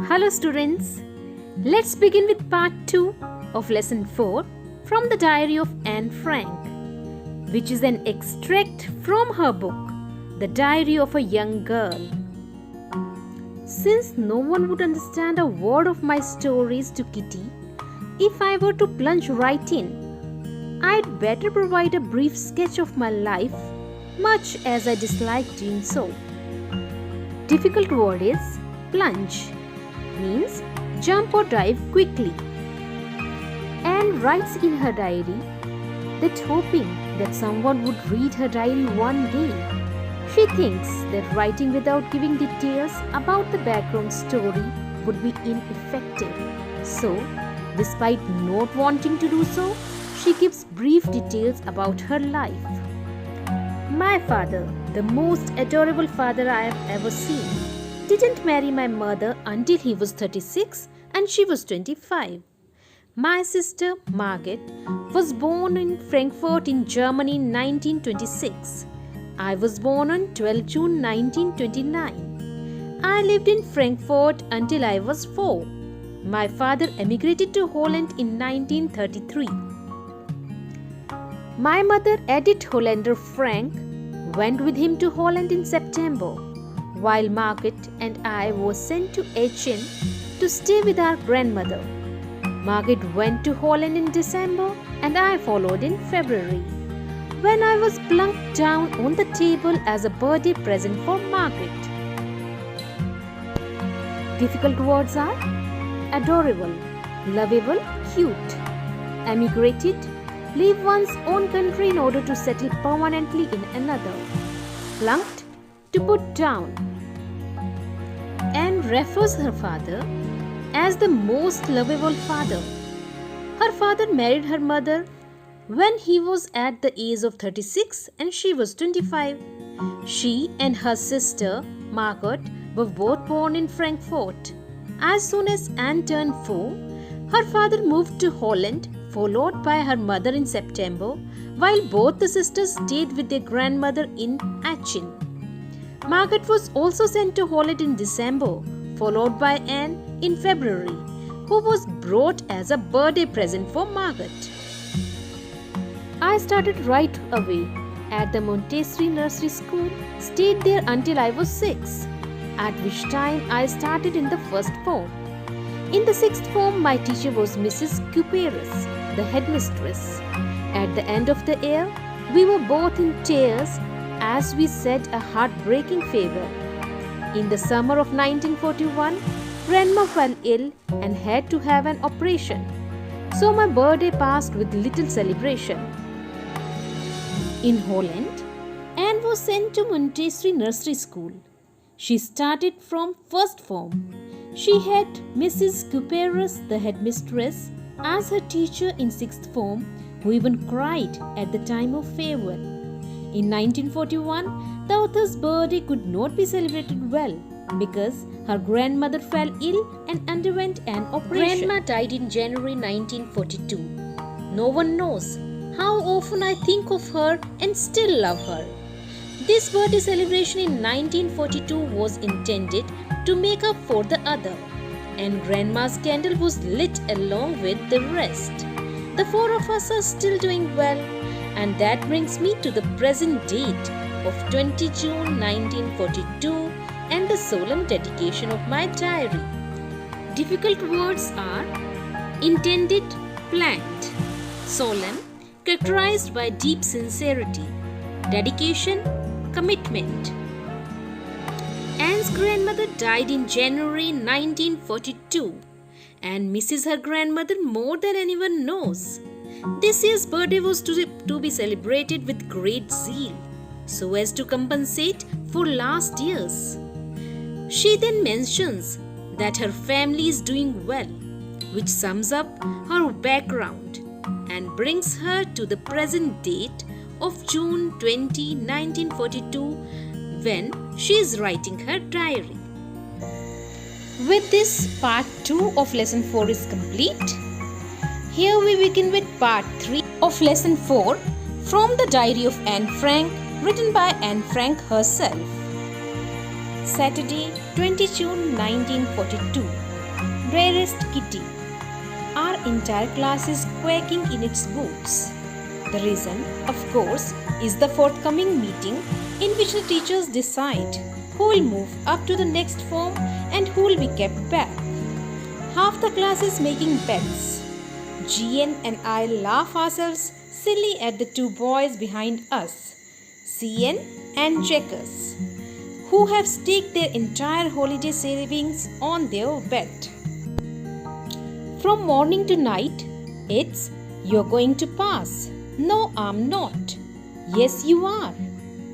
Hello students, let's begin with part 2 of lesson 4 from the diary of Anne Frank, which is an extract from her book, The Diary of a Young Girl. Since no one would understand a word of my stories to Kitty if I were to plunge right in, I'd better provide a brief sketch of my life, much as I dislike doing so. Difficult word is plunge, means jump or dive quickly. Anne writes in her diary that hoping that someone would read her diary one day, she thinks that writing without giving details about the background story would be ineffective. So, despite not wanting to do so, she gives brief details about her life. My father, the most adorable father I have ever seen, didn't marry my mother until he was 36 and she was 25. My sister, Margaret, was born in Frankfurt in Germany in 1926. I was born on 12 June 1929. I lived in Frankfurt until I was 4. My father emigrated to Holland in 1933. My mother, Edith Hollander Frank, went with him to Holland in September, while Margaret and I were sent to Aachen to stay with our grandmother. Margaret went to Holland in December and I followed in February, when I was plunked down on the table as a birthday present for Margaret. Difficult words are adorable, lovable, cute, emigrated, leave one's own country in order to settle permanently in another, plunked, to put down. Anne refers her father as the most lovable father. Her father married her mother when he was at the age of 36 and she was 25. She and her sister, Margaret, were both born in Frankfurt. As soon as Anne turned 4, her father moved to Holland, followed by her mother in September, while both the sisters stayed with their grandmother in Aachen. Margaret was also sent to Holland in December, followed by Anne in February, who was brought as a birthday present for Margaret. I started right away at the Montessori Nursery School, stayed there until I was 6, at which time I started in the first form. In the sixth form, my teacher was Mrs. Kuperus, the headmistress. At the end of the year, we were both in tears as we said a heartbreaking farewell. In the summer of 1941, Grandma fell ill and had to have an operation. So my birthday passed with little celebration. In Holland, Anne was sent to Montessori Nursery School. She started from first form. She had Mrs. Kuperus, the headmistress, as her teacher in sixth form, who even cried at the time of farewell. In 1941, the author's birthday could not be celebrated well because her grandmother fell ill and underwent an operation. Grandma died in January 1942. No one knows how often I think of her and still love her. This birthday celebration in 1942 was intended to make up for the other, and Grandma's candle was lit along with the rest. The 4 of us are still doing well, and that brings me to the present date of 20 June 1942 and the solemn dedication of my diary. Difficult words are intended, planned, solemn, characterized by deep sincerity, dedication, commitment. Anne's grandmother died in January 1942 and misses her grandmother more than anyone knows. This year's birthday was to be celebrated with great zeal, so as to compensate for last year's. She then mentions that her family is doing well, which sums up her background and brings her to the present date of June 20, 1942, when she is writing her diary. With this, part 2 of lesson 4 is complete. Here we begin with part 3 of lesson 4 from the diary of Anne Frank, written by Anne Frank herself. Saturday, 20 June 1942. Rarest kitty. Our entire class is quaking in its boots. The reason, of course, is the forthcoming meeting in which the teachers decide who will move up to the next form and who will be kept back. Half the class is making bets. GN and I laugh ourselves silly at the two boys behind us, CN and Checkers, who have staked their entire holiday savings on their bet. From morning to night, it's "You're going to pass." "No, I'm not." "Yes, you are."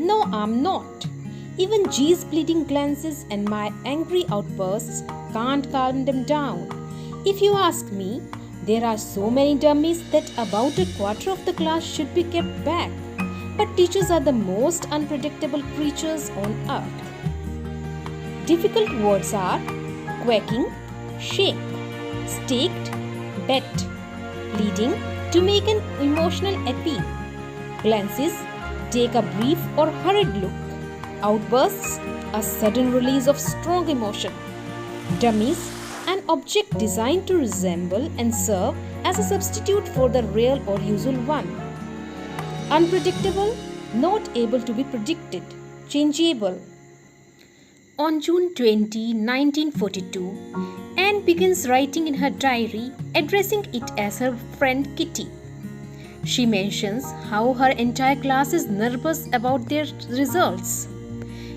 "No, I'm not." Even G's pleading glances and my angry outbursts can't calm them down. If you ask me, there are so many dummies that about a quarter of the class should be kept back. But teachers are the most unpredictable creatures on earth. Difficult words are quacking, shake, staked, bet, pleading to make an emotional appeal, glances, take a brief or hurried look, outbursts, a sudden release of strong emotion, dummies, an object designed to resemble and serve as a substitute for the real or usual one, unpredictable, not able to be predicted, changeable. On June 20, 1942, Anne begins writing in her diary, addressing it as her friend Kitty. She mentions how her entire class is nervous about their results.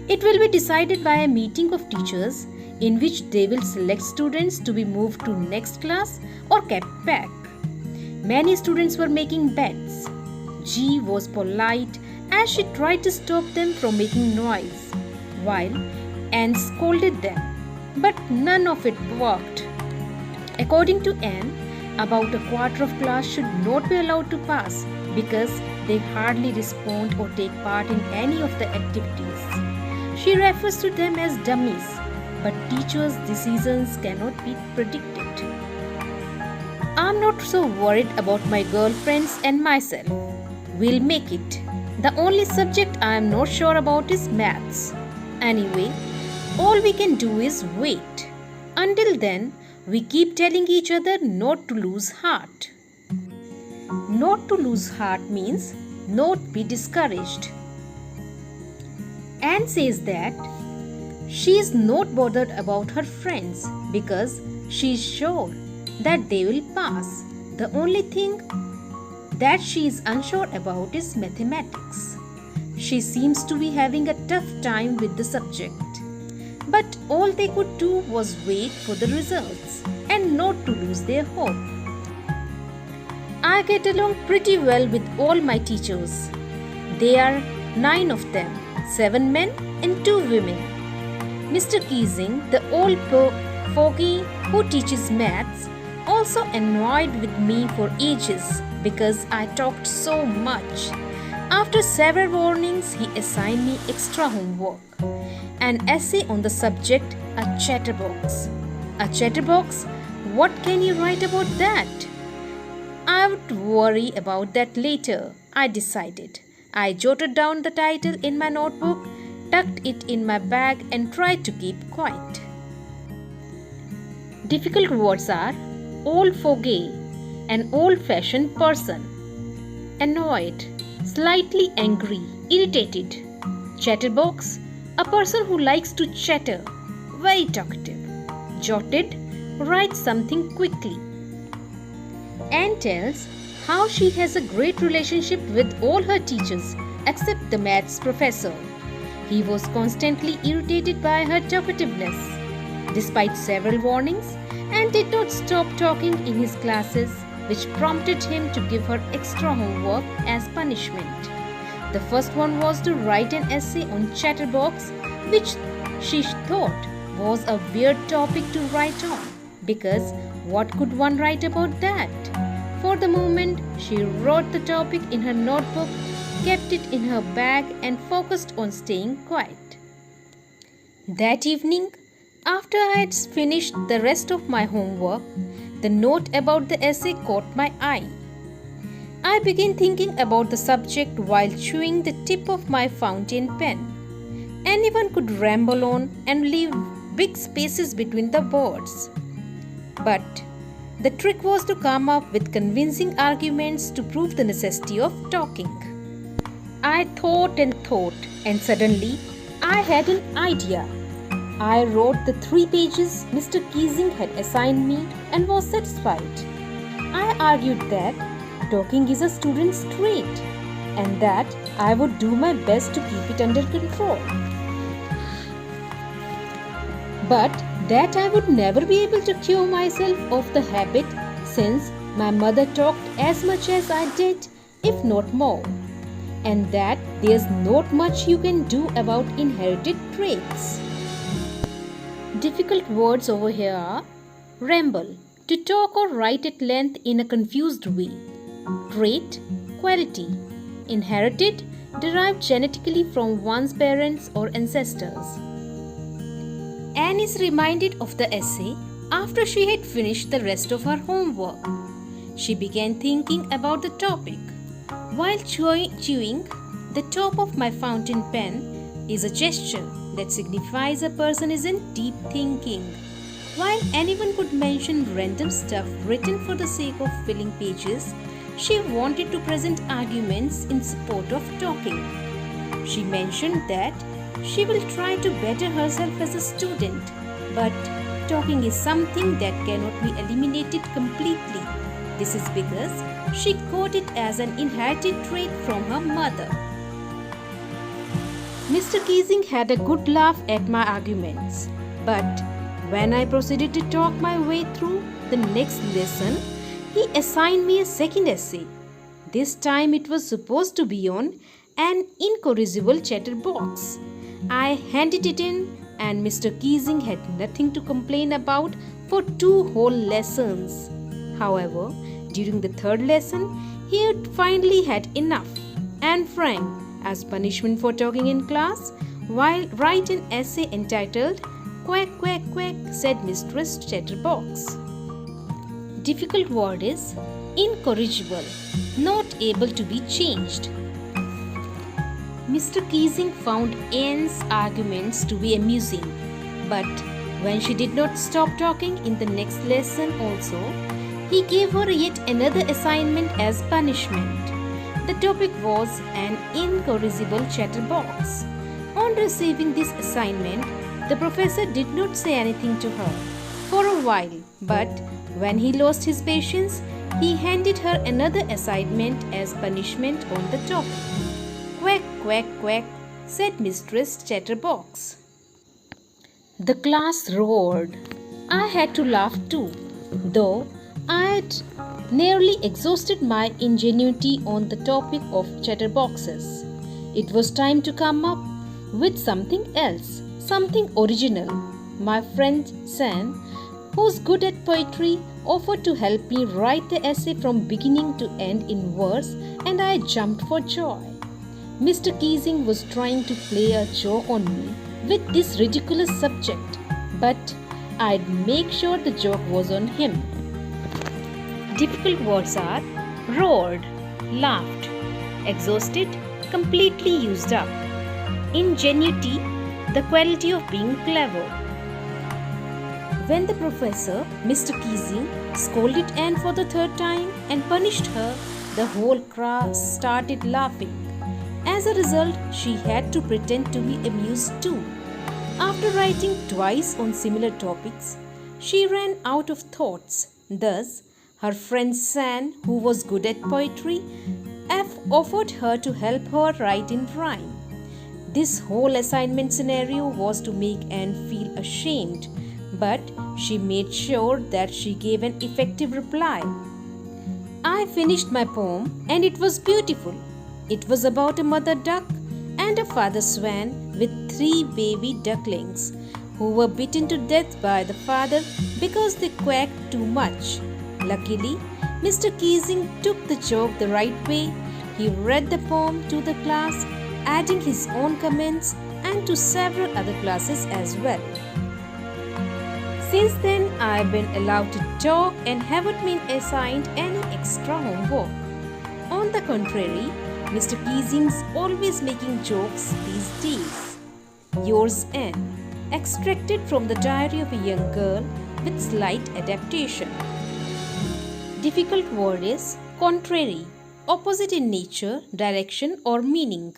It will be decided by a meeting of teachers in which they will select students to be moved to next class or kept back. Many students were making bets. G was polite as she tried to stop them from making noise, while Anne scolded them, but none of it worked. According to Anne, about a quarter of class should not be allowed to pass because they hardly respond or take part in any of the activities. She refers to them as dummies, but teachers' decisions cannot be predicted. I'm not so worried about my girlfriends and myself. We'll make it. The only subject I am not sure about is maths. Anyway, all we can do is wait. Until then, we keep telling each other not to lose heart. Not to lose heart means not be discouraged. Anne says that she is not bothered about her friends because she is sure that they will pass. The only thing that she is unsure about is mathematics. She seems to be having a tough time with the subject. But all they could do was wait for the results and not to lose their hope. I get along pretty well with all my teachers. There are 9 of them, 7 men and 2 women. Mr. Keesing, the old fogey who teaches maths, also annoyed with me for ages because I talked so much. After several warnings, he assigned me extra homework. An essay on the subject, a chatterbox. A chatterbox? What can you write about that? I would worry about that later, I decided. I jotted down the title in my notebook, tucked it in my bag and tried to keep quiet. Difficult words are old fogey, an old-fashioned person, annoyed, slightly angry, irritated, chatterbox, a person who likes to chatter, very talkative, jotted, write something quickly. Anne tells how she has a great relationship with all her teachers except the maths professor. He was constantly irritated by her talkativeness. Despite several warnings, Anne did not stop talking in his classes, which prompted him to give her extra homework as punishment. The first one was to write an essay on chatterbox, which she thought was a weird topic to write on, because what could one write about that? For the moment, she wrote the topic in her notebook, kept it in her bag and focused on staying quiet. That evening, after I had finished the rest of my homework, the note about the essay caught my eye. I began thinking about the subject while chewing the tip of my fountain pen. Anyone could ramble on and leave big spaces between the words. But the trick was to come up with convincing arguments to prove the necessity of talking. I thought, and suddenly I had an idea. I wrote the 3 pages Mr. Keesing had assigned me and was satisfied. I argued that talking is a student's trait and that I would do my best to keep it under control. But that I would never be able to cure myself of the habit since my mother talked as much as I did, if not more, and that there's not much you can do about inherited traits. Difficult words over here are ramble, to talk or write at length in a confused way. Trait, quality. Inherited, derived genetically from one's parents or ancestors. Anne is reminded of the essay after she had finished the rest of her homework. She began thinking about the topic. While chewing, the top of my fountain pen is a gesture that signifies a person is in deep thinking. While anyone could mention random stuff written for the sake of filling pages, she wanted to present arguments in support of talking. She mentioned that she will try to better herself as a student, but talking is something that cannot be eliminated completely. This is because she got it as an inherited trait from her mother. Mr. Keesing had a good laugh at my arguments, but when I proceeded to talk my way through the next lesson, he assigned me a second essay. This time it was supposed to be on an incorrigible chatterbox. I handed it in and Mr. Keesing had nothing to complain about for 2 whole lessons. However, during the 3rd lesson, he had finally had enough. Anne Frank, as punishment for talking in class, while write an essay entitled "Quack, quack, quack," said Mistress Chatterbox. Difficult word is incorrigible, not able to be changed. Mr. Keesing found Anne's arguments to be amusing, but when she did not stop talking in the next lesson also, he gave her yet another assignment as punishment. The topic was an incorrigible chatterbox. On receiving this assignment, the professor did not say anything to her for a while, but when he lost his patience, he handed her another assignment as punishment on the topic. "Quack, quack, quack," said Mistress Chatterbox. The class roared. I had to laugh too, though I had nearly exhausted my ingenuity on the topic of chatterboxes. It was time to come up with something else, something original. My friend San, who's good at poetry, offered to help me write the essay from beginning to end in verse, and I jumped for joy. Mr. Keesing was trying to play a joke on me with this ridiculous subject, but I'd make sure the joke was on him. Difficult words are roared, laughed, exhausted, completely used up. Ingenuity, the quality of being clever. When the professor, Mr. Keesing, scolded Anne for the 3rd time and punished her, the whole class started laughing. As a result, she had to pretend to be amused too. After writing twice on similar topics, she ran out of thoughts. Thus, her friend San, who was good at poetry, offered her to help her write in rhyme. This whole assignment scenario was to make Anne feel ashamed, but she made sure that she gave an effective reply. I finished my poem and it was beautiful. It was about a mother duck and a father swan with 3 baby ducklings who were beaten to death by the father because they quacked too much. Luckily, Mr. Keesing took the joke the right way. He read the poem to the class, adding his own comments and to several other classes as well. Since then, I have been allowed to talk and haven't been assigned any extra homework. On the contrary, Mr. Keesing's always making jokes these days. Yours, Anne. extracted from the diary of a young girl with slight adaptation. Difficult word is contrary, opposite in nature, direction, or meaning.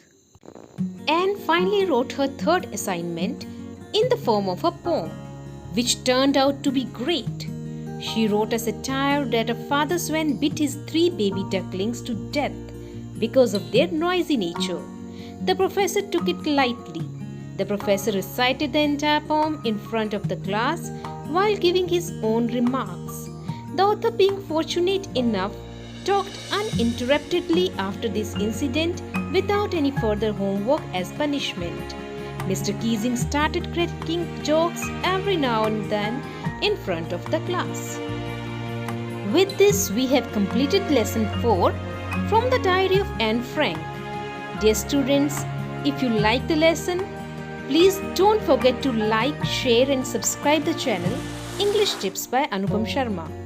Anne finally wrote her third assignment in the form of a poem, which turned out to be great. She wrote a satire that a father swan bit his 3 baby ducklings to death because of their noisy nature. The professor took it lightly. The professor recited the entire poem in front of the class while giving his own remarks. The author, being fortunate enough, talked uninterruptedly after this incident without any further homework as punishment. Mr. Keesing started cracking jokes every now and then in front of the class. With this, we have completed lesson 4 from the diary of Anne Frank. Dear students, if you like the lesson, please don't forget to like, share and subscribe the channel English Tips by Anupam Sharma.